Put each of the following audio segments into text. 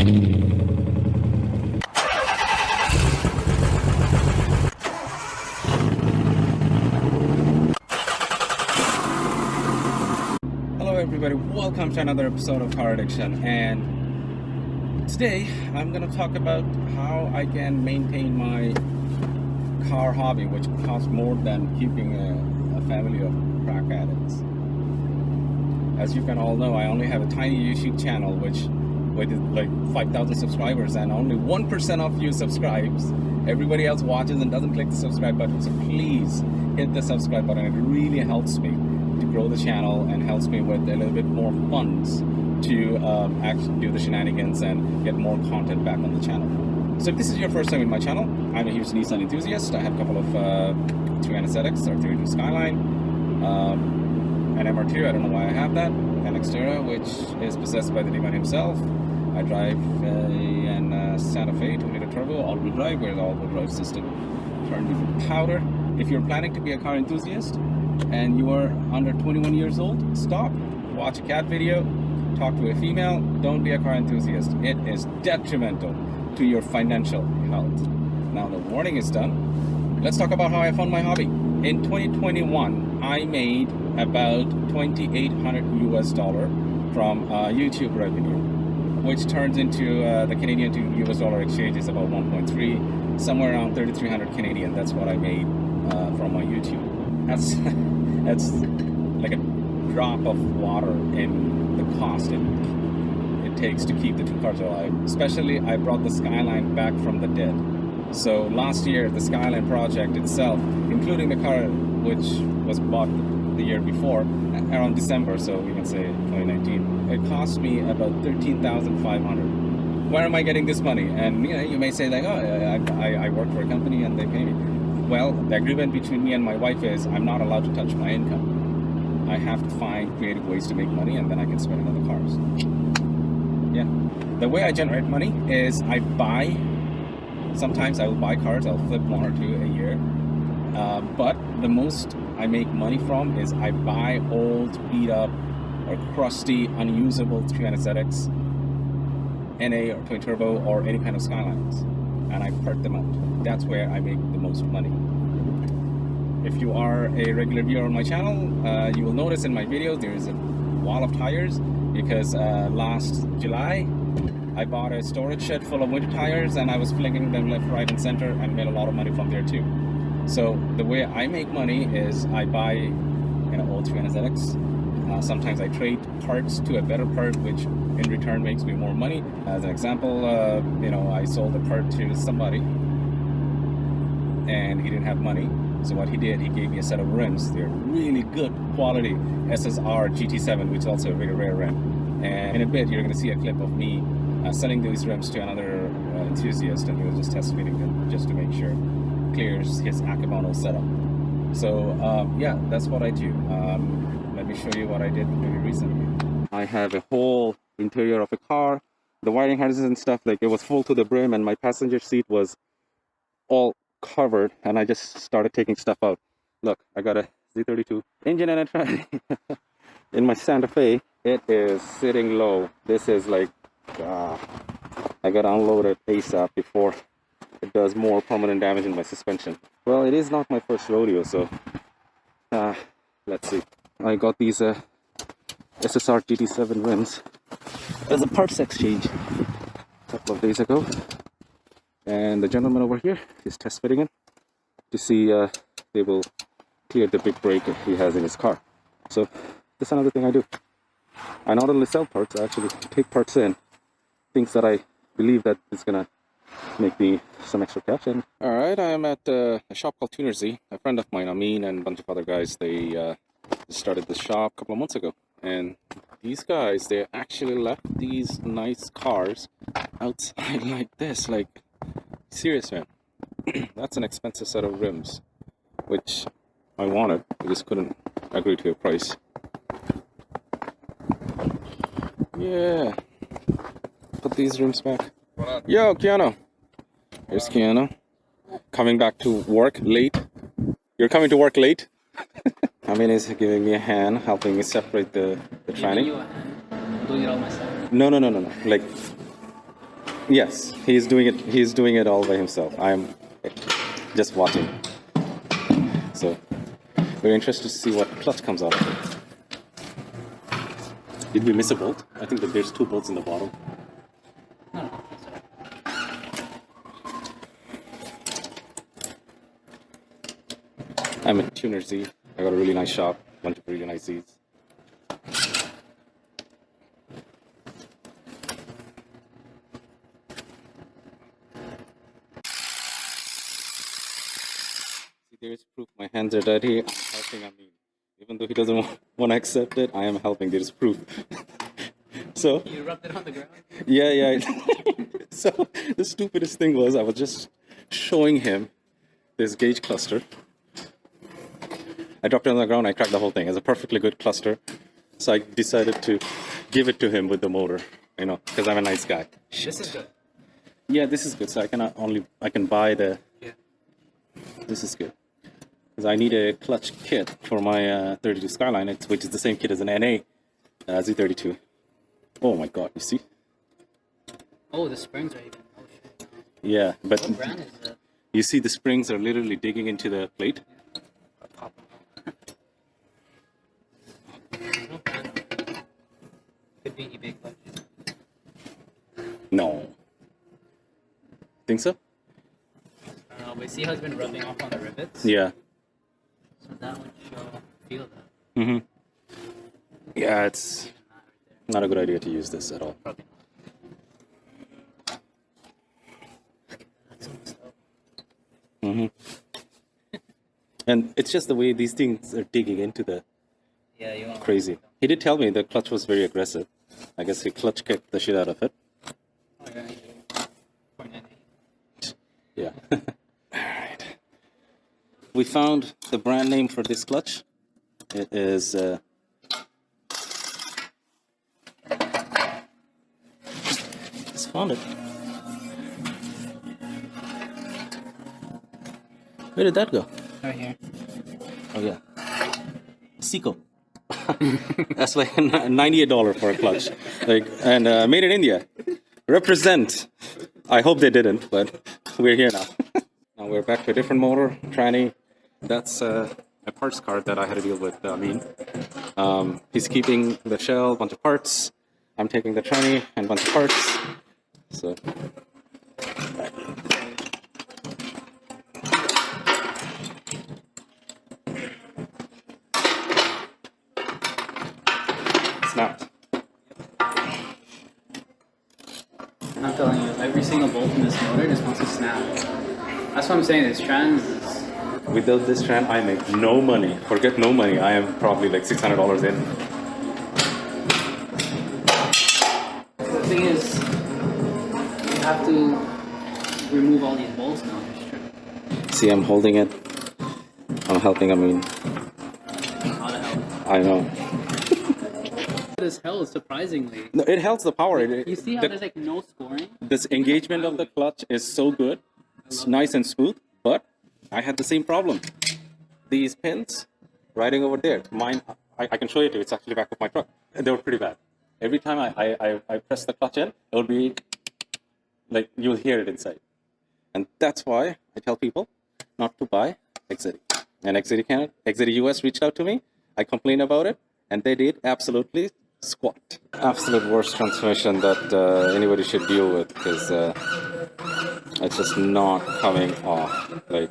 Hello everybody, welcome to another episode of Car Addiction, and today I'm going to talk about how I can maintain my car hobby, which costs more than keeping a family of crack addicts. As you can all know, I only have a tiny YouTube channel which with like 5,000 subscribers, and only 1% of you subscribes. Everybody else watches and doesn't click the subscribe button, so please hit the subscribe button. It really helps me to grow the channel and helps me with a little bit more funds to actually do the shenanigans and get more content back on the channel. So if this is your first time in my channel, I'm a huge Nissan enthusiast. I have a couple of 300 ZX or 32 Skyline, an MR2, I don't know why I have that, an Xterra, which is possessed by the demon himself. I drive a Santa Fe 2-liter turbo, all-wheel drive, where the all-wheel drive system turned into powder. If you're planning to be a car enthusiast and you are under 21 years old, stop, watch a cat video, talk to a female, don't be a car enthusiast. It is detrimental to your financial health. Now the warning is done. Let's talk about how I found my hobby. In 2021, I made about $2,800 US from YouTube revenue, which turns into the Canadian to US dollar exchange is about 1.3, somewhere around 3,300 Canadian. That's what I made from my YouTube. That's like a drop of water in the cost it takes to keep the two cars alive. Especially, I brought the Skyline back from the dead. So last year, the Skyline project itself, including the car which was bought the year before, around December, so we can say 2019, it cost me about $13,500. Where am I getting this money? And you may say like, oh, I work for a company and they pay me. Well, the agreement between me and my wife is I'm not allowed to touch my income. I have to find creative ways to make money, and then I can spend it on the cars. Yeah. The way I generate money is I buy, sometimes I will buy cars, I'll flip one or two a year. But the most I make money from is I buy old, beat up, or crusty, unusable 300 ZX, NA or twin turbo, or any kind of Skylines, and I part them out. That's where I make the most money. If you are a regular viewer on my channel, you will notice in my videos there is a wall of tires because last July I bought a storage shed full of winter tires and I was flinging them left, right, and center and made a lot of money from there too. So the way I make money is I buy old 300 ZX. Sometimes I trade parts to a better part, which in return makes me more money. As an example, I sold a part to somebody and he didn't have money. So what he did, he gave me a set of rims. They're really good quality SSR GT7, which is also a very rare rim. And in a bit, you're going to see a clip of me selling these rims to another enthusiast, and he was just test fitting them just to make sure it clears his Akebono setup. So yeah, that's what I do. Let me show you what I did very recently. I have a whole interior of a car. The wiring harnesses and stuff, like it was full to the brim, and my passenger seat was all covered, and I just started taking stuff out. Look, I got a Z32 engine and a tranny in my Santa Fe. It is sitting low. This is like I gotta unload it ASAP before it does more permanent damage in my suspension. Well, it is not my first rodeo, so let's see. I got these SSR GT7 rims as a parts exchange a couple of days ago. And the gentleman over here is test fitting it to see they will clear the big break he has in his car. So that's another thing I do. I not only sell parts, I actually take parts in, things that I believe that is gonna make me some extra cash. And all right, I am at a shop called Tuner Z. A friend of mine, Amin, and a bunch of other guys, they started this shop a couple of months ago. And these guys, they actually left these nice cars outside like this, like. Serious, man. That's an expensive set of rims, which I wanted. I just couldn't agree to a price. Yeah. Put these rims back. Yo, Keanu. Here's Keanu. Coming back to work late. You're coming to work late? I mean, he's giving me a hand, helping me separate the tranny. I'm doing it all myself. No. Like, Yes, he's doing it. He's doing it all by himself. I'm just watching. So we're interested to see what clutch comes out of it. Did we miss a bolt? I think that there's 2 bolts in the bottom. No. I'm at Tuner Z. I got a really nice shop. Bunch of really nice Z's. There's proof my hands are dirty. I'm helping Amin. Even though he doesn't want to accept it, I am helping. There's proof. So You rubbed it on the ground? yeah. So the stupidest thing was I was just showing him this gauge cluster. I dropped it on the ground. I cracked the whole thing. It's a perfectly good cluster. So I decided to give it to him with the motor, you know, because I'm a nice guy. This is good. Yeah, this is good. So I can buy the. Yeah. This is good. Because I need a clutch kit for my 32 Skyline, which is the same kit as an NA Z32. Oh my god, you see? Oh, the springs are even. Oh shit. Yeah, but What brand is that? you see the springs are literally digging into the plate. No brand. Could be eBay clutch. No. Think so? I don't know, but see how it's been rubbing off on the rivets? Yeah. So that would feel that. Mm-hmm. Yeah, it's Not right there. not a good idea to use this at all. Probably not. That's almost up. Mm-hmm. And it's just the way these things are digging into the Yeah, you want crazy. He did tell me the clutch was very aggressive. I guess he clutch kicked the shit out of it. Oh, yeah. 0.98. Yeah. Alright. We found the brand name for this clutch. It is just found it. Where did that go? Right here. Oh yeah. Seiko. That's like $98 for a clutch. And made in India. Represent. I hope they didn't, but we're here now. Now we're back to a different motor, tranny. That's a parts card that I had to deal with, Amin. He's keeping the shell, bunch of parts. I'm taking the tranny and bunch of parts. So. Snapped. I'm telling you, every single bolt in this motor just wants to snap. That's what I'm saying, this trans is... Without this tran, I make no money. Forget no money, I am probably like $600 in. The thing is, you have to remove all these bolts now. See, I'm holding it. I'm helping, Amin. How the hell? I know. This hell, surprisingly. No, it helps the power. You see how there's like no scoring? This engagement of the clutch is so good. It's nice and smooth, but I had the same problem. These pins riding over there, mine, I can show you to, it's actually back of my truck. They were pretty bad. Every time I press the clutch in, it will be like, you'll hear it inside. And that's why I tell people not to buy XZD. And XZD US reached out to me. I complained about it, and they did absolutely squat. Absolute worst transmission that anybody should deal with, because it's just not coming off, like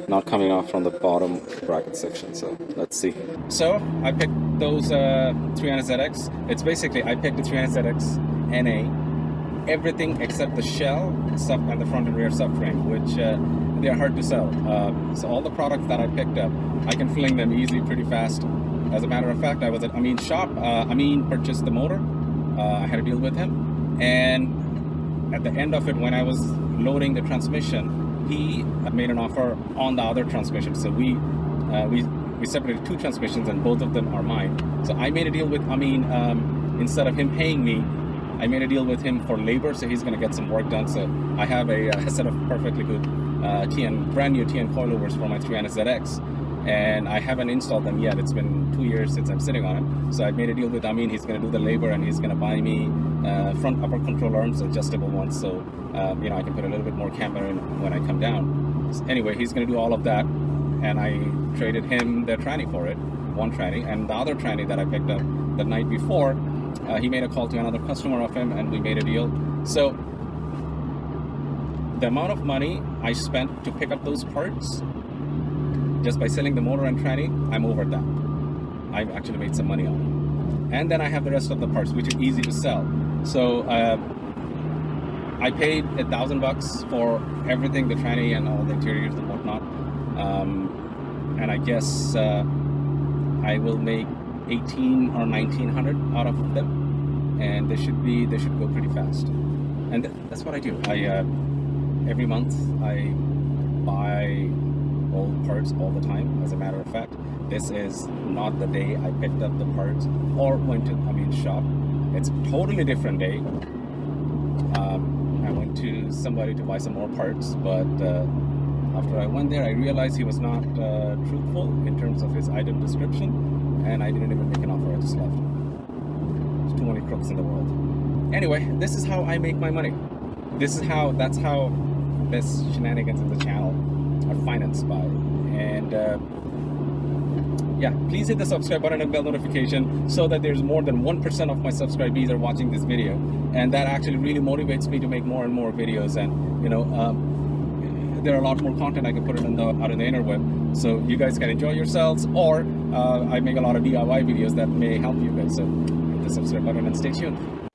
not coming off from the bottom bracket section. So let's see. So I picked those 300ZX. It's basically, I picked the 300ZX NA, everything except the shell, sub, and the front and rear subframe, which they're hard to sell. So all the products that I picked up, I can fling them easily, pretty fast. As a matter of fact, I was at Amin's shop. Amin purchased the motor. I had to deal with him. And at the end of it, when I was loading the transmission, he made an offer on the other transmission. So we separated 2 transmissions, and both of them are mine. So I made a deal with Amin. Instead of him paying me, I made a deal with him for labor, so he's going to get some work done. So I have a set of perfectly good brand new TN coilovers for my 300ZX. and I haven't installed them yet. It's been 2 years since I'm sitting on it. So I made a deal with Amin. He's going to do the labor, and he's going to buy me front upper control arms, adjustable ones, so I can put a little bit more camera in when I come down. So anyway, he's going to do all of that, and I traded him the tranny for it, one tranny, and the other tranny that I picked up the night before, he made a call to another customer of him, and we made a deal. So the amount of money I spent to pick up those parts, just by selling the motor and tranny, I'm over that. I've actually made some money on it. And then I have the rest of the parts, which are easy to sell. So I paid $1,000 for everything, the tranny and all the interiors and whatnot. And I guess I will make 18 or 1900 out of them, and they should go pretty fast. And that's what I do. Every month I buy old parts all the time. As a matter of fact, this is not the day I picked up the parts or went to Amin's shop. It's a totally different day. I went to somebody to buy some more parts, but after I went there, I realized he was not truthful in terms of his item description, and I didn't even make an offer. I just left. There's too many crooks in the world. Anyway, this is how I make my money. That's how this shenanigans in the channel are financed by. And yeah, please hit the subscribe button and bell notification so that there's more than 1% of my subscribees are watching this video, and that actually really motivates me to make more and more videos. And there are a lot more content I can put it out in the interweb, so you guys can enjoy yourselves, or I make a lot of DIY videos that may help you guys. So hit the subscribe button and stay tuned.